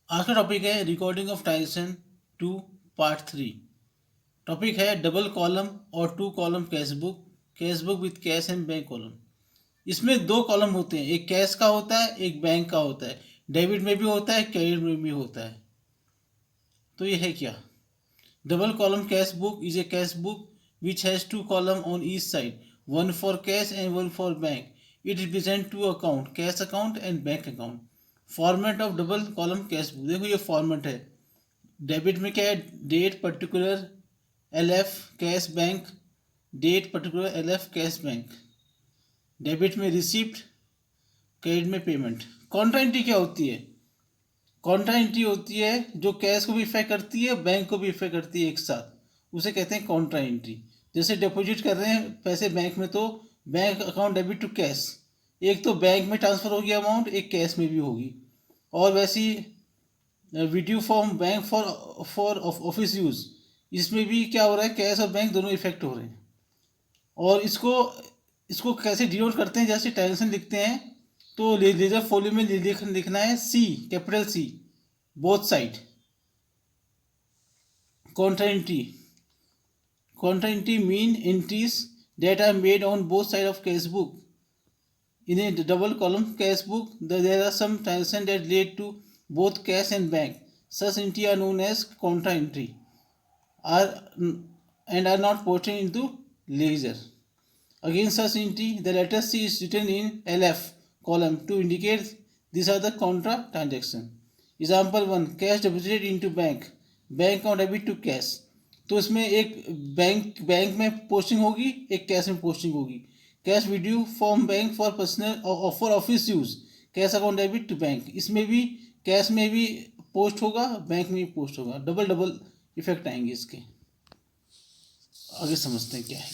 आज का टॉपिक है recording of transaction two part 3। Topic है डबल कॉलम और two column cash book with cash and bank column. इसमें दो कॉलम होते हैं, एक कैश का होता है एक बैंक का होता है। डेबिट में भी होता है क्रेडिट में भी होता है। तो ये है क्या? Double column cash book is a cash book which has two column on each side, one for cash and one for bank. It represent two account, cash account and bank account. Format of double column cash book, देखो ये format है। Debit में क्या है? Date particular L F cash bank, date particular L F cash bank. Debit में receipt, credit में payment. Contra entry क्या होती है? कॉन्ट्रा एंट्री होती है जो कैश को भी इफेक्ट करती है बैंक को भी इफेक्ट करती है एक साथ, उसे कहते हैं कॉन्ट्रा एंट्री। जैसे डिपॉजिट कर रहे हैं पैसे बैंक में, तो bank account debit to cash, एक तो बैंक में ट्रांसफर होगी अमाउंट, एक कैश में भी होगी। और वैसी video from bank for office use, इसमें भी क्या हो रहा है, कैश और बैंक दोनों इफेक्ट हो रहे हैं। और इसको इसको कैसे डिनोट करते हैं? जैसे ट्रांजेक्शन लिखते हैं तो लेजर फोलियो में लिखना है C, capital C, both side. Contra entry, contra entry mean entries that are made on both sides of cash book. In a double column cash book, there are some transactions that relate to both cash and bank. Such entries are known as contra entry, are and are not posted into ledger. Against such entry, the letter C is written in LF column to indicate these are the contra transaction. Example 1, cash deposited into bank, bank account debit to cash. तो इसमें एक bank में posting होगी, एक cash में posting होगी। Cash video from bank for personal for office use, cash account debit to bank. इसमें भी कैश में भी पोस्ट होगा, बैंक में भी पोस्ट होगा। डबल डबल इफेक्ट आएंगे इसके। आगे समझते हैं क्या है।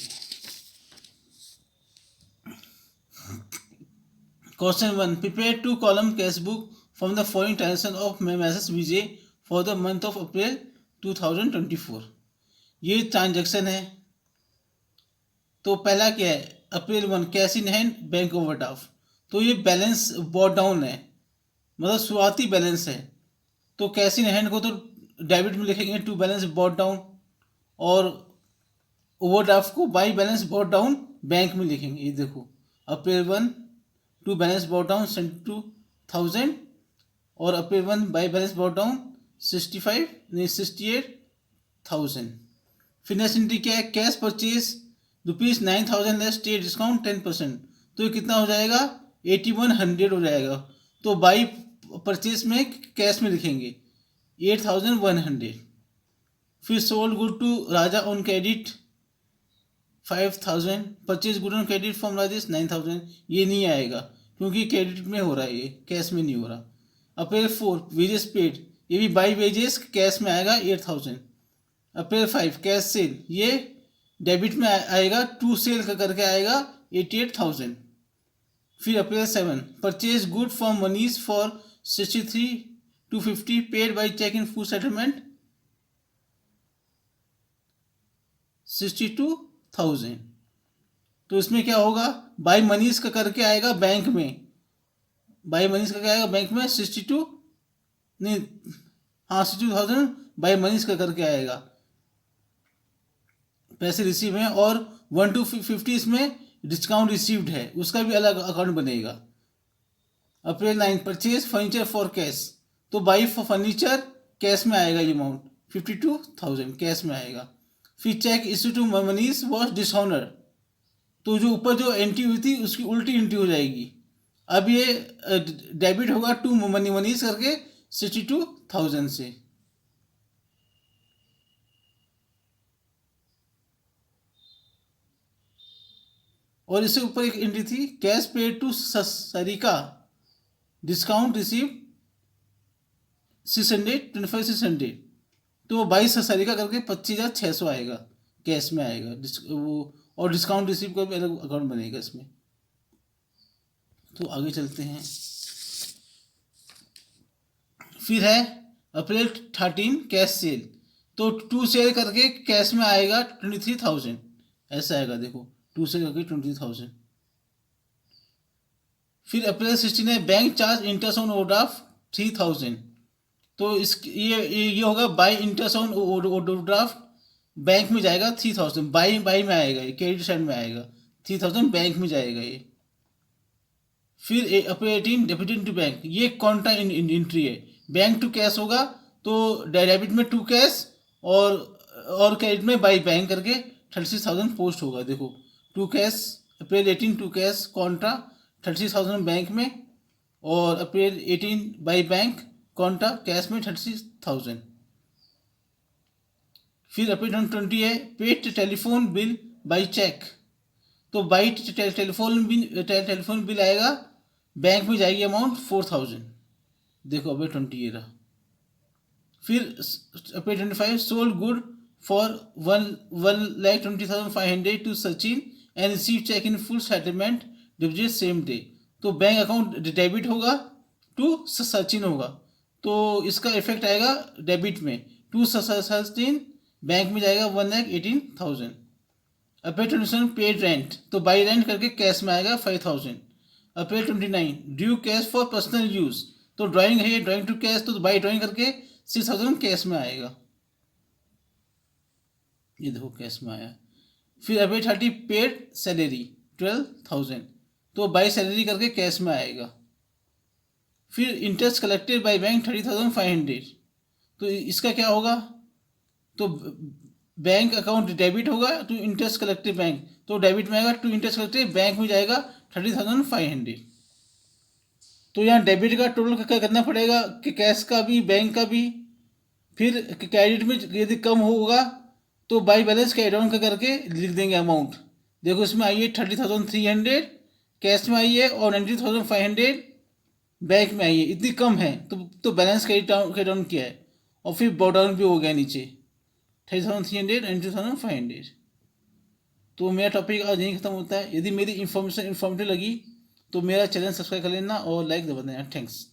Question 1, prepare two column cash book from the following transaction of messrs Vijay for the month of April 2024। ये ट्रांजेक्शन है। तो पहला क्या है? April 1, cash in hand bank overdraft. तो ये बैलेंस बॉट डाउन है, मतलब शुरुआती बैलेंस है। तो कैश इन हैंड को तो डेबिट में लिखेंगे टू बैलेंस बॉट डाउन, और ओवरड्राफ्ट को by balance brought down bank में लिखेंगे। ये देखो, April 1 to balance brought down 72,000, और April 1 by balance brought down 68,000। Finance entry क्या है? Cash purchase ₹9,000 less state discount 10%। तो ये कितना हो जाएगा? 8100 हो जाएगा। तो बाई परचेज में कैश में लिखेंगे 8100। फिर sold good to Raja on credit 5,000, purchase good on credit from Rajesh 9,000। ये नहीं आएगा क्योंकि क्रेडिट में हो रहा है, ये कैश में नहीं हो रहा। अप्रैल 4, वेजेस पेड, ये भी बाई वेजेस कैश में आएगा 8,000। अप्रैल 5, कैश सेल, ये डेबिट में आएगा, टू सेल का करके आएगा 88,000। फिर अप्रैल 7, परचेज गुड फ्रॉम मनीज for 63,250 paid by cheque in full settlement 62,000। तो इसमें क्या होगा? बाई मनीज का करके आएगा बैंक में, बाई मनीज का क्या आएगा बैंक में 62, नहीं हाँ 62,000 बाई मनीज का करके आएगा, पैसे रिसीव हैं। और 1 to 50 इसमें डिस्काउंट रिसीव्ड है, उसका भी अलग अकाउंट बनेगा। April 9, purchase furniture for cash, तो बाई फॉर फर्नीचर कैश में आएगा, ये अमाउंट 52,000 कैश में आएगा। फिर चेक इश्यू टू मनीज वॉज डिसऑनर, तो जो ऊपर जो एंट्री हुई थी उसकी उल्टी एंट्री हो जाएगी। अब ये डेबिट होगा टू मनीज करके 62,000 से। और इससे ऊपर एक एंट्री थी, cash paid to Sarika, discount receive 600, तो वो 22 सरिका करके 25,600 आएगा, कैश में आएगा वो। और डिस्काउंट रिसीव का भी अलग अकाउंट बनेगा इसमें। तो आगे चलते हैं। फिर है अप्रैल 13, कैश सेल, तो टू सेल करके कैश में आएगा 23,000, ऐसा आएगा देखो, टू सेल करके 23,000। फिर अप्रैल 16 है bank charge interest on overdraft 3,000, तो ये होगा by interest on overdraft, bank में जाएगा 3000, बाई में आएगा, ये क्रेडिट साइड में आएगा, 3000 बैंक में जाएगा ये। फिर अपने 18 डेबिट टू बैंक, ये कॉन्ट्रा एंट्री है, बैंक टू कैश होगा तो डेबिट में टू कैश और क्रेडिट में बाई बैंक करके 36,000 पोस्ट होगा। देखो to cash April 18 to cash contra 36,000 bank में, और April 18 by bank contra cash में 36,000। फिर अप्रैल 20 है paid telephone bill by cheque, तो बाई टेलीफोन बिल आएगा, बैंक में जाएगी अमाउंट 4,000। देखो अप्रैल 20 ये रहा। फिर April 25 sold good for 1,20,500 to Sachin and receive cheque in full settlement deposit same day, तो बैंक अकाउंट डेबिट होगा टू सचिन होगा, तो इसका इफेक्ट आएगा डेबिट में, टू सचिन बैंक में जाएगा 1,18,000। अप्रैल 27 पेड रेंट, तो बाई रेंट करके कैश में आएगा 5,000। अप्रैल 29 due cash for personal use, तो ड्राइंग है ड्राइंग टू कैश, तो बाई ड्राइंग करके 6,000 कैश में आएगा, ये देखो कैश में आया। फिर अप्रैल 30 पेड सैलरी 12,000, तो बाई सैलरी करके कैश में आएगा। फिर इंटरेस्ट कलेक्टेड बाई बैंक 30,500, तो इसका क्या होगा, तो बैंक अकाउंट डेबिट होगा टू इंटरेस्ट कलेक्टेड बैंक, तो डेबिट में आएगा टू इंटरेस्ट कलेक्टेड बैंक में जाएगा 30,500। तो यहाँ डेबिट का टोटल करना पड़ेगा कि कैश का भी बैंक का भी। फिर क्रेडिट में यदि कम होगा तो बाई बैलेंस कैरी डाउन करके लिख देंगे अमाउंट। देखो इसमें आई है 30,300 कैश में आई है और 90,500 बैंक में आई है, इतनी कम है तो बैलेंस कैरी डाउन किया है, और फिर बॉ डाउन भी हो गया नीचे 30,300 90,500। तो मेरा टॉपिक आज यहीं खत्म होता है। यदि मेरी इन्फॉर्मेटिव लगी तो मेरा चैनल सब्सक्राइब कर लेना और लाइक दबा देना। थैंक्स।